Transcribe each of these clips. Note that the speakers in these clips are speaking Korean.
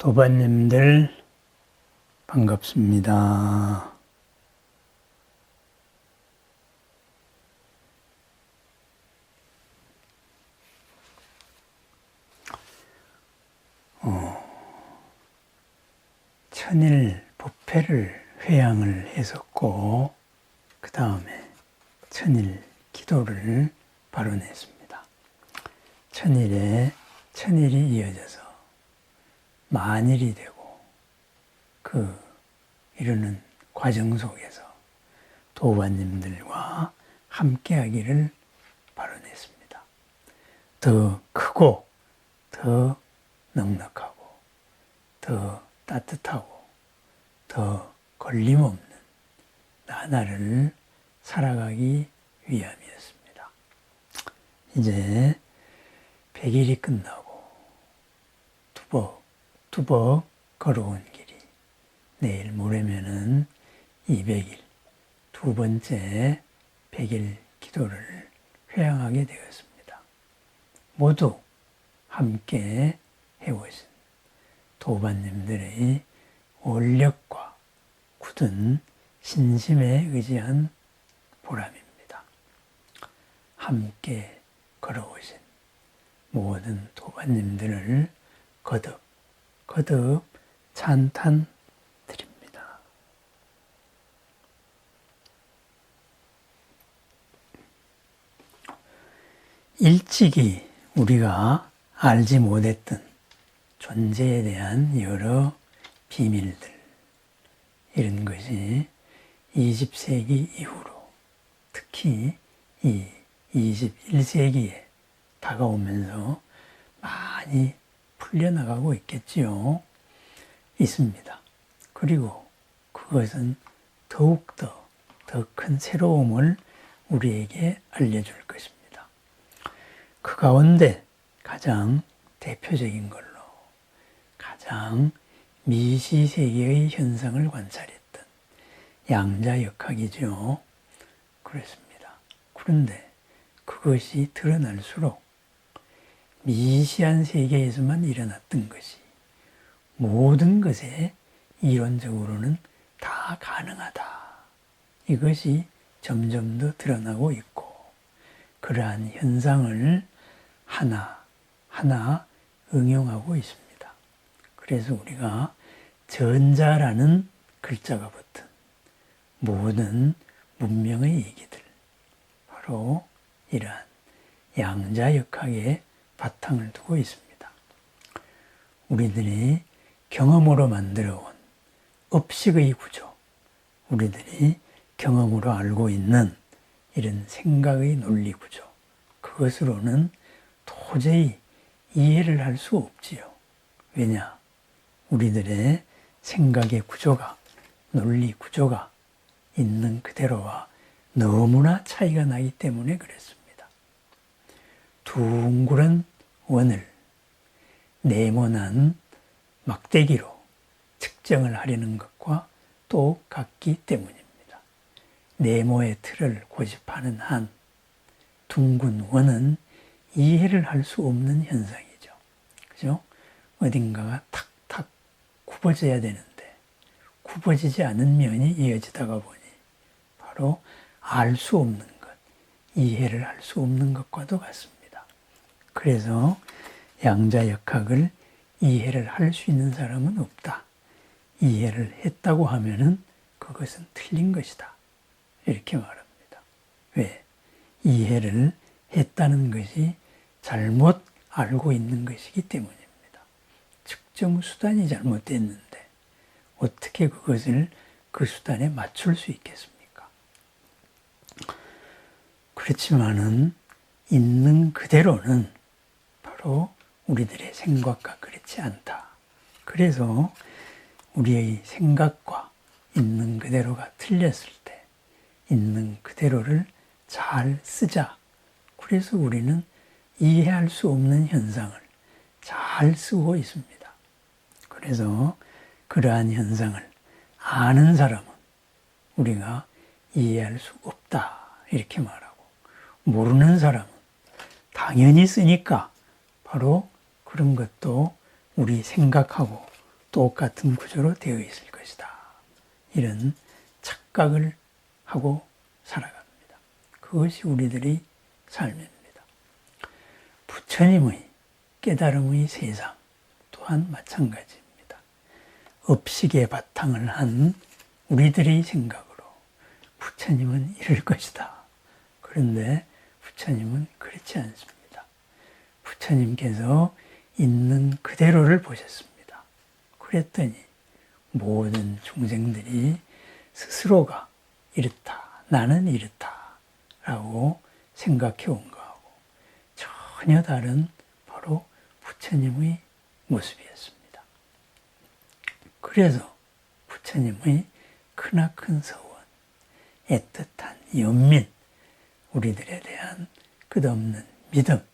도반님들 반갑습니다. 천일 법회를 회양을 했었고 그 다음에 천일 기도를 발언했습니다. 천일이 이어져서 만일이 되고 이루는 과정 속에서 도반님들과 함께하기를 발언했습니다. 더 크고 더 넉넉하고 더 따뜻하고 더 걸림없는 나날을 살아가기 위함이었습니다. 이제 100일이 끝나고 두벅 걸어온 길이 내일 모레면은 200일 두 번째 100일 기도를 회양하게 되었습니다. 모두 함께 해오신 도반님들의 원력과 굳은 신심에 의지한 보람입니다. 함께 걸어오신 모든 도반님들을 거듭 찬탄 드립니다. 일찍이 우리가 알지 못했던 존재에 대한 여러 비밀들, 이런 것이 20세기 이후로 특히 이 21세기에 다가오면서 많이 풀려나가고 있겠지요. 있습니다. 그리고 그것은 더욱더 더 큰 새로움을 우리에게 알려줄 것입니다. 그 가운데 가장 대표적인 걸로 가장 미시세계의 현상을 관찰했던 양자역학이죠. 그렇습니다. 그런데 그것이 드러날수록 미시한 세계에서만 일어났던 것이 모든 것에 이론적으로는 다 가능하다. 이것이 점점 더 드러나고 있고 그러한 현상을 하나하나 응용하고 있습니다. 그래서 우리가 전자라는 글자가 붙은 모든 문명의 얘기들, 바로 이러한 양자역학에 바탕을 두고 있습니다. 우리들이 경험으로 만들어온 업식의 구조, 우리들이 경험으로 알고 있는 이런 생각의 논리 구조, 그것으로는 도저히 이해를 할 수 없지요. 왜냐? 우리들의 생각의 구조가, 논리 구조가 있는 그대로와 너무나 차이가 나기 때문에 그렇습니다. 둥그런 원을 네모난 막대기로 측정을 하려는 것과 똑같기 때문입니다. 네모의 틀을 고집하는 한 둥근 원은 이해를 할 수 없는 현상이죠. 그죠? 어딘가가 탁탁 굽어져야 되는데 굽어지지 않은 면이 이어지다가 보니 바로 알 수 없는 것, 이해를 할 수 없는 것과도 같습니다. 그래서 양자역학을 이해를 할 수 있는 사람은 없다. 이해를 했다고 하면은 그것은 틀린 것이다. 이렇게 말합니다. 왜? 이해를 했다는 것이 잘못 알고 있는 것이기 때문입니다. 측정 수단이 잘못됐는데 어떻게 그것을 그 수단에 맞출 수 있겠습니까? 그렇지만은 있는 그대로는 바로 우리들의 생각과 그렇지 않다. 그래서 우리의 생각과 있는 그대로가 틀렸을 때 있는 그대로를 잘 쓰자. 그래서 우리는 이해할 수 없는 현상을 잘 쓰고 있습니다. 그래서 그러한 현상을 아는 사람은 우리가 이해할 수 없다. 이렇게 말하고, 모르는 사람은 당연히 쓰니까 바로 그런 것도 우리 생각하고 똑같은 구조로 되어 있을 것이다. 이런 착각을 하고 살아갑니다. 그것이 우리들의 삶입니다. 부처님의 깨달음의 세상 또한 마찬가지입니다. 업식에 바탕을 한 우리들의 생각으로 부처님은 이럴 것이다. 그런데 부처님은 그렇지 않습니다. 부처님께서 있는 그대로를 보셨습니다. 그랬더니 모든 중생들이 스스로가 이렇다, 나는 이렇다 라고 생각해 온 거하고 전혀 다른 바로 부처님의 모습이었습니다. 그래서 부처님의 크나큰 서원, 애틋한 연민, 우리들에 대한 끝없는 믿음,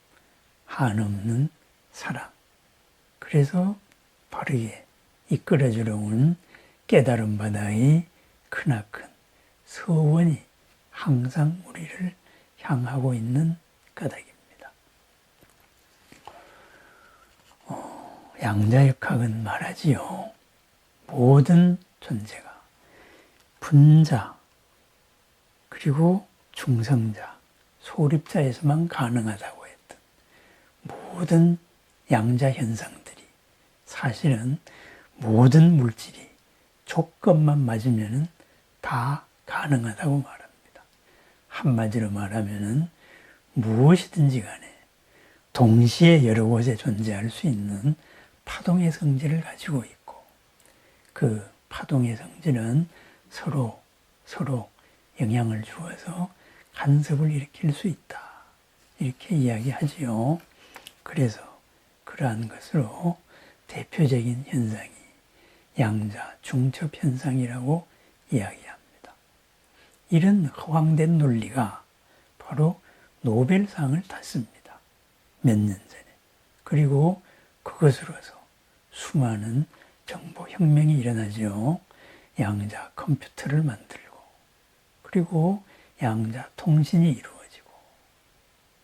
한없는 사랑, 그래서 바르게 이끌어주려 온 깨달음 바다의 크나큰 서원이 항상 우리를 향하고 있는 까닭입니다. 양자역학은 말하지요. 모든 존재가 분자 그리고 중성자, 소립자에서만 가능하다고 했던 모든 양자 현상들이 사실은 모든 물질이 조건만 맞으면 다 가능하다고 말합니다. 한마디로 말하면 무엇이든지 간에 동시에 여러 곳에 존재할 수 있는 파동의 성질을 가지고 있고 그 파동의 성질은 서로 영향을 주어서 간섭을 일으킬 수 있다. 이렇게 이야기하지요. 그래서 그러한 것으로 대표적인 현상이 양자 중첩 현상이라고 이야기합니다. 이런 허황된 논리가 바로 노벨상을 탔습니다. 몇 년 전에. 그리고 그것으로서 수많은 정보혁명이 일어나죠. 양자 컴퓨터를 만들고 그리고 양자 통신이 이루어지고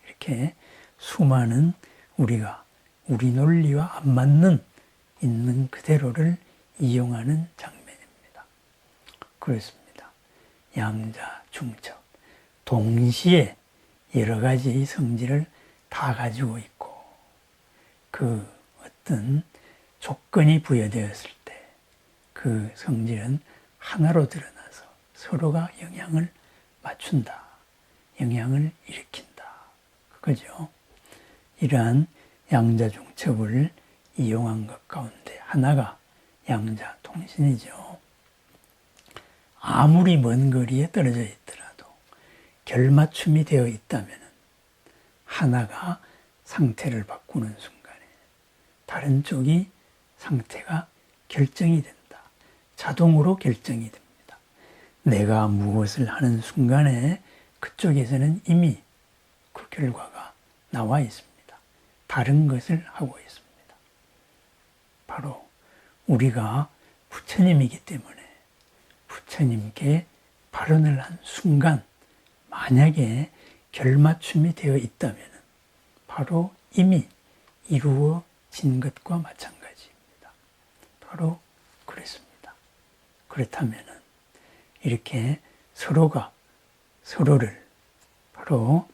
이렇게 수많은 우리가 우리 논리와 안 맞는 있는 그대로를 이용하는 장면입니다. 그렇습니다. 양자 중첩 동시에 여러 가지 성질을 다 가지고 있고 그 어떤 조건이 부여되었을 때 그 성질은 하나로 드러나서 서로가 영향을 맞춘다. 영향을 일으킨다. 그거죠. 이러한 양자중첩을 이용한 것 가운데 하나가 양자통신이죠. 아무리 먼 거리에 떨어져 있더라도 결맞춤이 되어 있다면 하나가 상태를 바꾸는 순간에 다른 쪽이 상태가 결정이 된다. 자동으로 결정이 됩니다. 내가 무엇을 하는 순간에 그쪽에서는 이미 그 결과가 나와 있습니다. 다른 것을 하고 있습니다. 바로 우리가 부처님이기 때문에 부처님께 발언을 한 순간 만약에 결맞춤이 되어 있다면 바로 이미 이루어진 것과 마찬가지입니다. 바로 그렇습니다. 그렇다면 이렇게 서로가 서로를 바로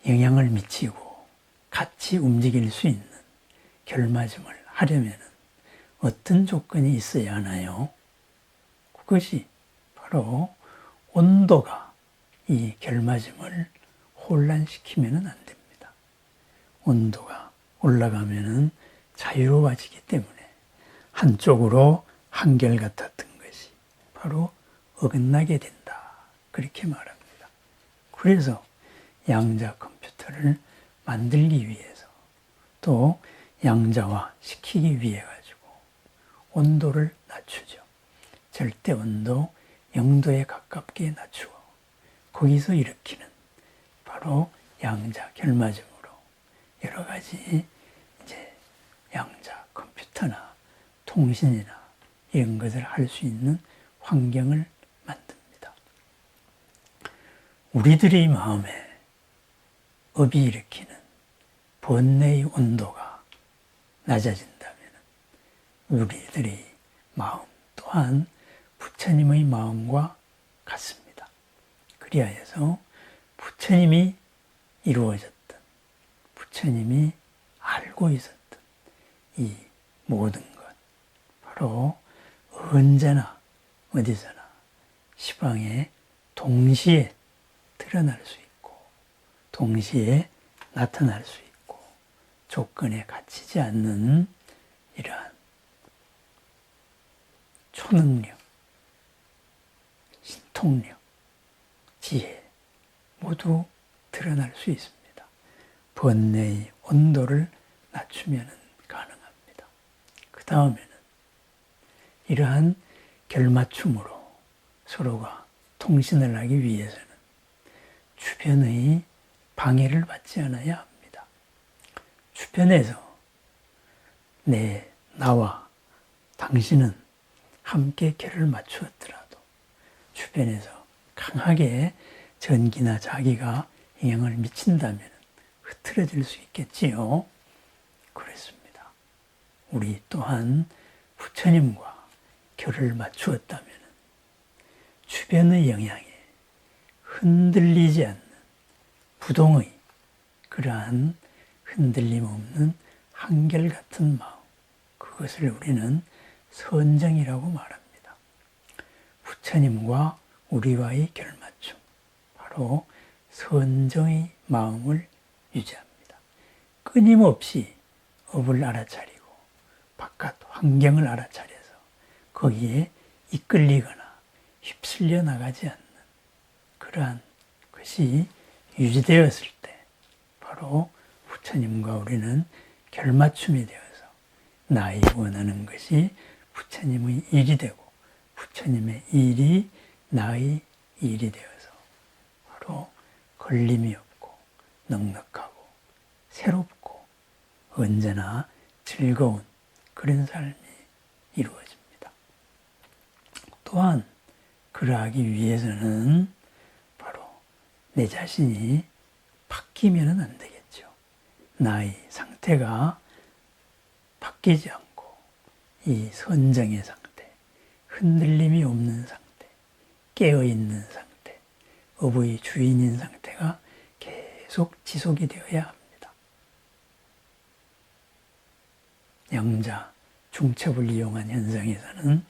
영향을 미치고 같이 움직일 수 있는 결맞음을 하려면 어떤 조건이 있어야 하나요? 그것이 바로 온도가 이 결맞음을 혼란시키면 안 됩니다. 온도가 올라가면 자유로워지기 때문에 한쪽으로 한결같았던 것이 바로 어긋나게 된다. 그렇게 말합니다. 그래서 양자 컴퓨터를 만들기 위해서 또 양자화 시키기 위해 가지고 온도를 낮추죠. 절대 온도 0도에 가깝게 낮추어 거기서 일으키는 바로 양자 결맞음으로 여러 가지 이제 양자 컴퓨터나 통신이나 이런 것을 할 수 있는 환경을 만듭니다. 우리들의 마음에 업이 일으키는 번뇌의 온도가 낮아진다면 우리들의 마음 또한 부처님의 마음과 같습니다. 그리하여서 부처님이 이루어졌던, 부처님이 알고 있었던 이 모든 것, 바로 언제나 어디서나 시방에 동시에 드러날 수 있고 동시에 나타날 수 있고 조건에 갇히지 않는 이러한 초능력, 신통력, 지혜 모두 드러날 수 있습니다. 번뇌의 온도를 낮추면 가능합니다. 그 다음에는 이러한 결맞춤으로 서로가 통신을 하기 위해서는 주변의 방해를 받지 않아야 합니다. 주변에서 나와 당신은 함께 결을 맞추었더라도 주변에서 강하게 전기나 자기가 영향을 미친다면 흐트러질 수 있겠지요. 그렇습니다. 우리 또한 부처님과 결을 맞추었다면 주변의 영향에 흔들리지 않는 부동의 그러한 흔들림 없는 한결같은 마음, 그것을 우리는 선정이라고 말합니다. 부처님과 우리와의 결맞춤, 바로 선정의 마음을 유지합니다. 끊임없이 업을 알아차리고 바깥 환경을 알아차려서 거기에 이끌리거나 휩쓸려 나가지 않는 그러한 것이 유지되었을 때 바로 부처님과 우리는 결맞춤이 되어서 나의 원하는 것이 부처님의 일이 되고 부처님의 일이 나의 일이 되어서 바로 걸림이 없고 넉넉하고 새롭고 언제나 즐거운 그런 삶이 이루어집니다. 또한 그러하기 위해서는 바로 내 자신이 바뀌면 안 되겠죠. 나의 상태가 바뀌지 않고 이 선정의 상태, 흔들림이 없는 상태, 깨어있는 상태, 업의 주인인 상태가 계속 지속이 되어야 합니다. 양자, 중첩을 이용한 현상에서는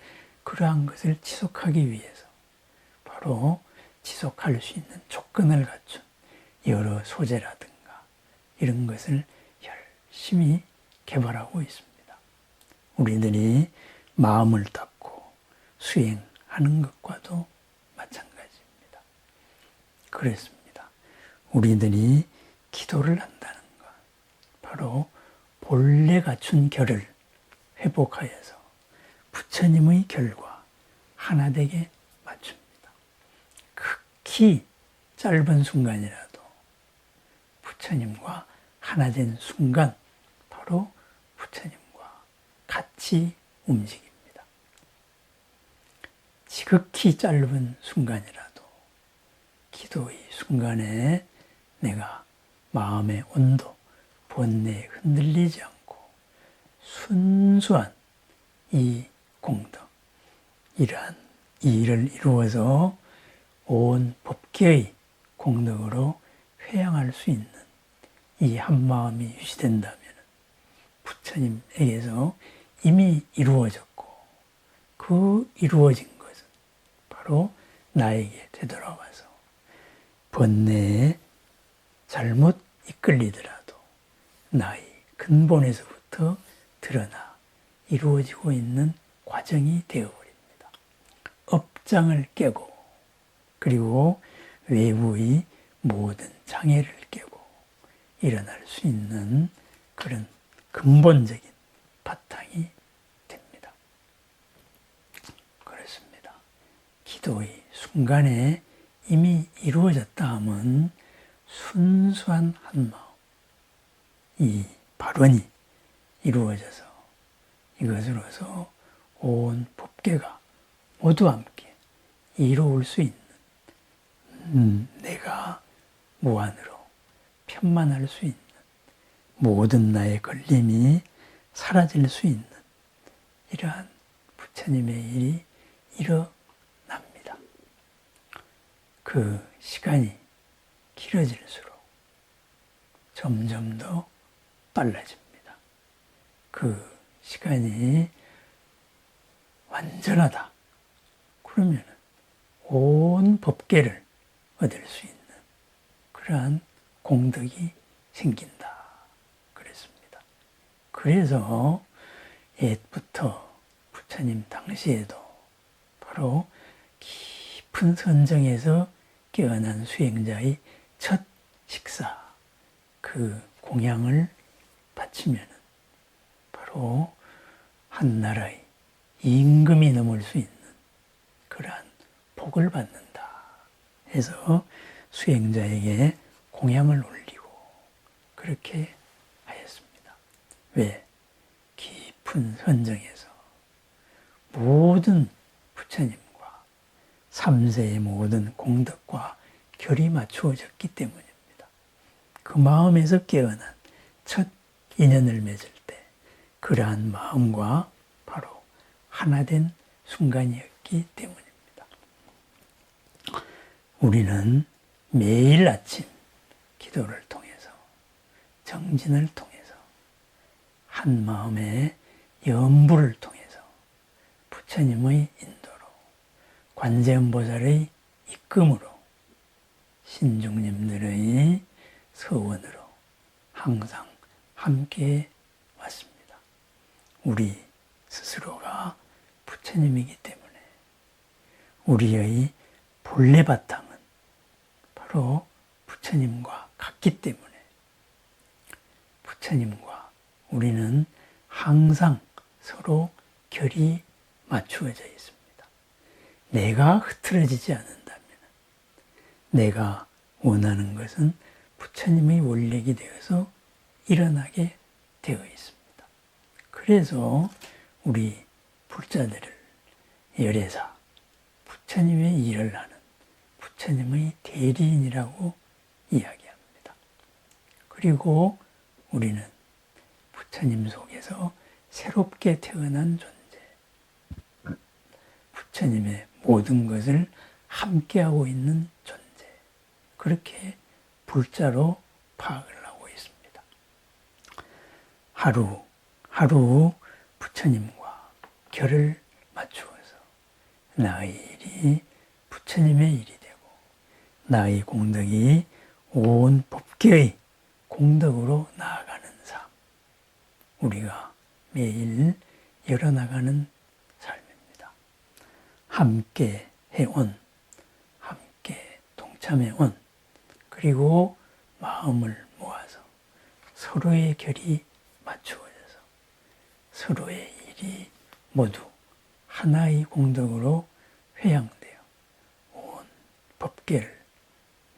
그러한 것을 지속하기 위해서 바로 지속할 수 있는 조건을 갖춘 여러 소재라든가 이런 것을 열심히 개발하고 있습니다. 우리들이 마음을 닦고 수행하는 것과도 마찬가지입니다. 그렇습니다. 우리들이 기도를 한다는 것, 바로 본래 갖춘 결을 회복하여서 부처님의 결과 하나 되게 맞춥니다. 극히 짧은 순간이라도 부처님과 하나 된 순간 바로 부처님과 같이 움직입니다. 지극히 짧은 순간이라도 기도의 순간에 내가 마음의 온도, 번뇌에 흔들리지 않고 순수한 이 공덕, 이러한 일을 이루어서 온 법계의 공덕으로 회양할 수 있는 이 한마음이 유지된다면 부처님에게서 이미 이루어졌고 그 이루어진 것은 바로 나에게 되돌아와서 번뇌에 잘못 이끌리더라도 나의 근본에서부터 드러나 이루어지고 있는 과정이 되어버립니다. 업장을 깨고 그리고 외부의 모든 장애를 깨고 일어날 수 있는 그런 근본적인 바탕이 됩니다. 그렇습니다. 기도의 순간에 이미 이루어졌다 하면 순수한 한마음, 이 발언이 이루어져서 이것으로서 온 법계가 모두 함께 이루어올 수 있는 내가 무한으로 편만할 수 있는 모든 나의 걸림이 사라질 수 있는 이러한 부처님의 일이 일어납니다. 그 시간이 길어질수록 점점 더 빨라집니다. 그 시간이 완전하다. 그러면 온 법계를 얻을 수 있는 그러한 공덕이 생긴다. 그랬습니다. 그래서 옛부터 부처님 당시에도 바로 깊은 선정에서 깨어난 수행자의 첫 식사, 그 공양을 바치면 바로 한 나라의 임금이 넘을 수 있는 그러한 복을 받는다 해서 수행자에게 공양을 올리고 그렇게 하였습니다. 왜? 깊은 선정에서 모든 부처님과 삼세의 모든 공덕과 결이 맞추어졌기 때문입니다. 그 마음에서 깨어난 첫 인연을 맺을 때 그러한 마음과 바로 하나 된 순간이었기 때문입니다. 우리는 매일 아침 기도를 통해서 정진을 통해서 한 마음의 염불을 통해서 부처님의 인도로 관세음보살의 이쁨으로 신중님들의 서원으로 항상 함께 왔습니다. 우리 스스로가 부처님이기 때문에 우리의 본래 바탕은 바로 부처님과 같기 때문에 부처님과 우리는 항상 서로 결이 맞추어져 있습니다. 내가 흐트러지지 않는다면 내가 원하는 것은 부처님의 원력이 되어서 일어나게 되어 있습니다. 그래서 우리 불자들을 열애사, 부처님의 일을 하는 부처님의 대리인이라고 이야기합니다. 그리고 우리는 부처님 속에서 새롭게 태어난 존재, 부처님의 모든 것을 함께하고 있는 존재, 그렇게 불자로 파악을 하고 있습니다. 하루 부처님과 결을 맞추어서 나의 일이 부처님의 일이 되고 나의 공덕이 온 법계의 공덕으로 나아가는 삶, 우리가 매일 열어나가는 삶입니다. 함께 해온, 함께 동참해온, 그리고 마음을 모아서 서로의 결이 맞추어져서 서로의 일이 모두 하나의 공덕으로 회양되어 온 법계를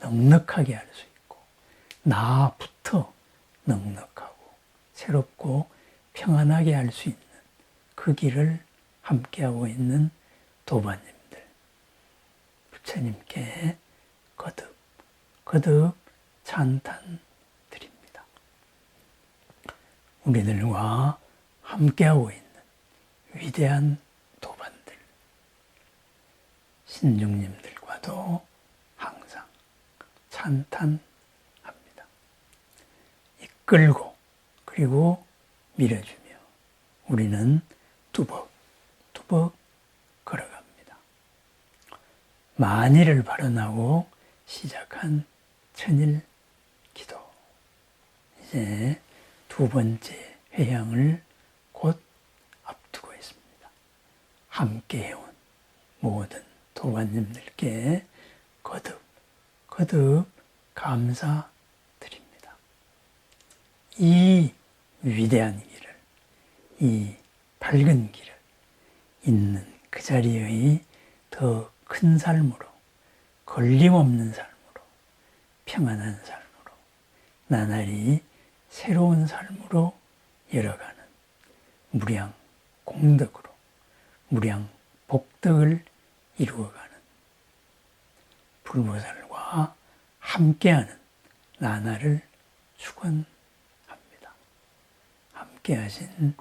넉넉하게 할 수 있고 나부터 넉넉하고 새롭고 평안하게 할 수 있는 그 길을 함께하고 있는 도반님들, 부처님께 거듭 찬탄 드립니다. 우리들과 함께하고 있는 위대한 도반들, 신중님들과도 항상 찬탄합니다. 이끌고 그리고 밀어주며 우리는 뚜벅뚜벅 걸어갑니다. 만일을 발언하고 시작한 천일 기도, 이제 두 번째 회향을 곧 앞두고 있습니다. 함께 해온 모든 도반님들께 거듭 감사드립니다. 이 위대한 길을, 이 밝은 길을 있는 그 자리의 더 큰 삶으로, 걸림없는 삶으로, 평안한 삶으로, 나날이 새로운 삶으로 열어가는 무량 공덕으로, 무량 복덕을 이루어가는 불보살과 함께하는 나날을 축원합니다. 함께하신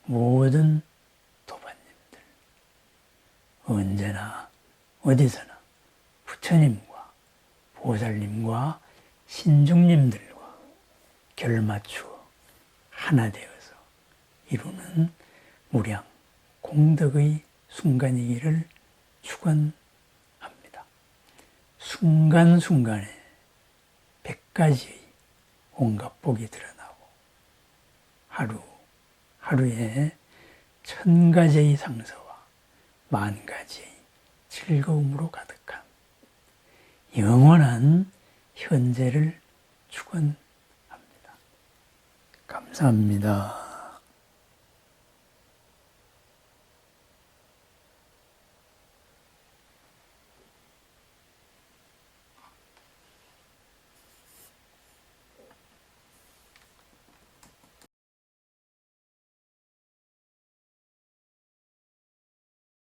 모든 도반 언제나 어디서나 부처님과 보살님과 신중님들과 결맞추어 하나 되어서 이루는 무량 공덕의 순간이기를 축원합니다. 순간순간에 100가지의 온갖 복이 드러나고 하루에 1000가지의 상서와 10,000가지의 즐거움으로 가득한 영원한 현재를 축원합니다. 감사합니다.